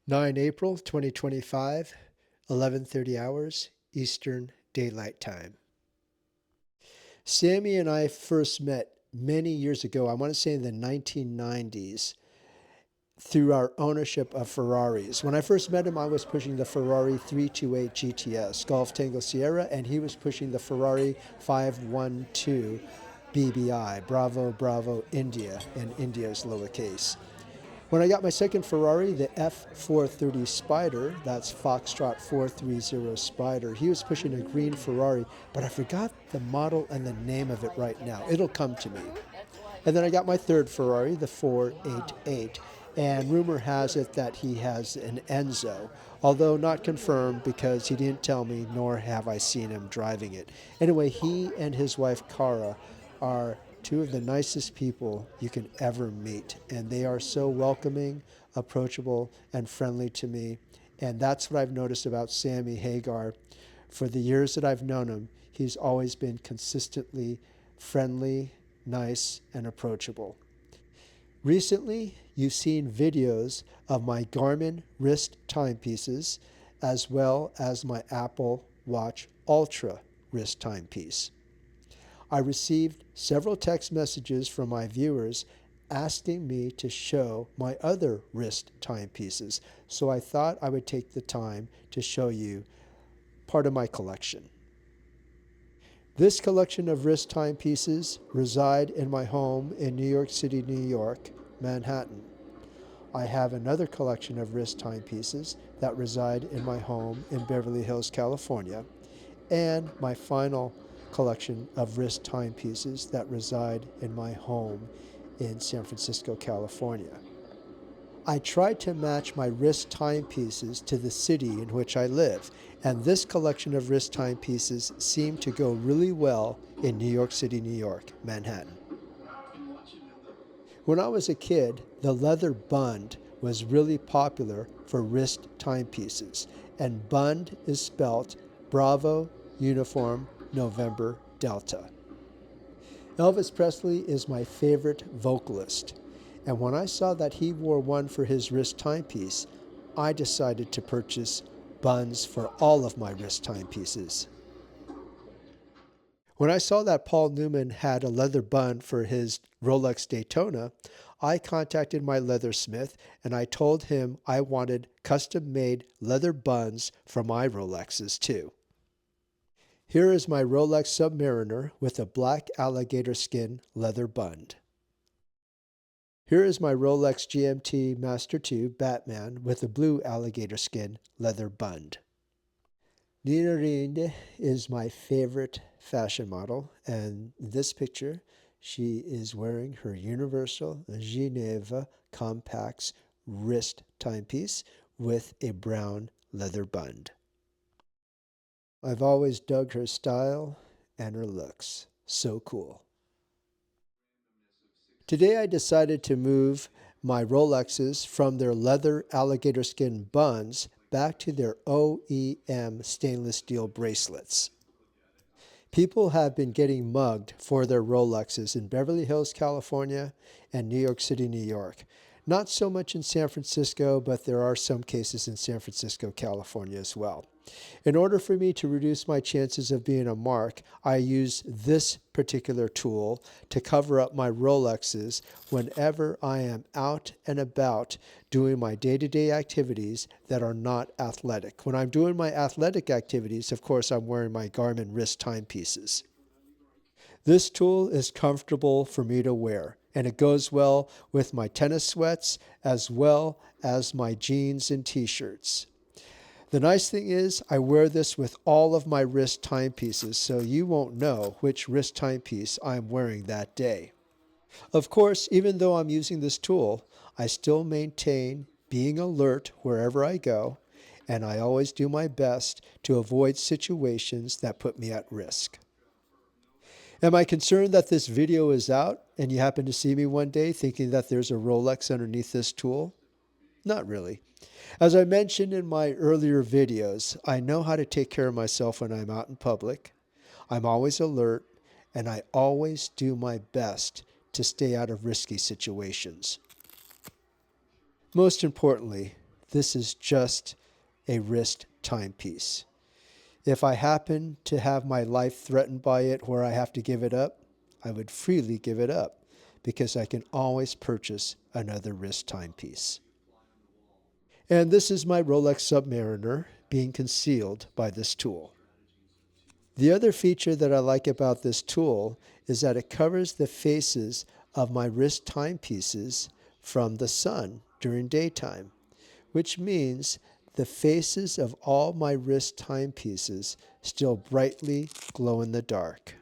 9 April 2025, 11:30 hours Eastern Daylight Time. Sammy and I first met many years ago, I want to say in the 1990s, through our ownership of Ferraris. When I first met him, I was pushing the Ferrari 328 GTS, Golf Tango Sierra, and he was pushing the Ferrari 512 BBI, Bravo Bravo India, and India's lowercase. When I got my second Ferrari, the F430 Spider, that's Foxtrot 430 Spider, he was pushing a green Ferrari, but I forgot the model and the name of it right now. It'll come to me. And then I got my third Ferrari, the 488, and rumor has it that he has an Enzo, although not confirmed because he didn't tell me, nor have I seen him driving it. Anyway, he and his wife Cara are two of the nicest people you can ever meet, and they are so welcoming, approachable, and friendly to me. And that's what I've noticed about Sammy Hagar. For the years that I've known him, he's always been consistently friendly, nice, and approachable. Recently, you've seen videos of my Garmin wrist timepieces as well as my Apple Watch Ultra wrist timepiece. I received several text messages from my viewers asking me to show my other wrist timepieces, so I thought I would take the time to show you part of my collection. This collection of wrist timepieces reside in my home in New York City, New York, Manhattan. I have another collection of wrist timepieces that reside in my home in Beverly Hills, California, and my final collection of wrist timepieces that reside in my home in San Francisco, California. I try to match my wrist timepieces to the city in which I live, and this collection of wrist timepieces seem to go really well in New York City, New York, Manhattan. When I was a kid, the leather bund was really popular for wrist timepieces, and bund is spelt Bravo Uniform November Delta. Elvis Presley is my favorite vocalist, and when I saw that he wore one for his wrist timepiece, I decided to purchase buns for all of my wrist timepieces. When I saw that Paul Newman had a leather bund for his Rolex Daytona, I contacted my leathersmith and I told him I wanted custom-made leather buns for my Rolexes too. Here is my Rolex Submariner with a black alligator skin leather bund. Here is my Rolex GMT Master 2 Batman with a blue alligator skin leather bund. Nina Rinde is my favorite fashion model, and in this picture, she is wearing her Universal Geneva Compax wrist timepiece with a brown leather bund. I've always dug her style and her looks. So cool. Today I decided to move my Rolexes from their leather alligator skin buns back to their OEM stainless steel bracelets. People have been getting mugged for their Rolexes in Beverly Hills, California, and New York City, New York. Not so much in San Francisco, but there are some cases in San Francisco, California as well. In order for me to reduce my chances of being a mark, I use this particular tool to cover up my Rolexes whenever I am out and about doing my day-to-day activities that are not athletic. When I'm doing my athletic activities, of course, I'm wearing my Garmin wrist timepieces. This tool is comfortable for me to wear, and it goes well with my tennis sweats as well as my jeans and t-shirts. The nice thing is I wear this with all of my wrist timepieces, so you won't know which wrist timepiece I'm wearing that day. Of course, even though I'm using this tool, I still maintain being alert wherever I go, and I always do my best to avoid situations that put me at risk. Am I concerned that this video is out and you happen to see me one day thinking that there's a Rolex underneath this tool? Not really. As I mentioned in my earlier videos, I know how to take care of myself when I'm out in public. I'm always alert, and I always do my best to stay out of risky situations. Most importantly, This is just a wrist timepiece. If I happen to have my life threatened by it where I have to give it up, I would freely give it up because I can always purchase another wrist timepiece. And this is my Rolex Submariner being concealed by this tool. The other feature that I like about this tool is that it covers the faces of my wrist timepieces from the sun during daytime, which means the faces of all my wrist timepieces still brightly glow in the dark.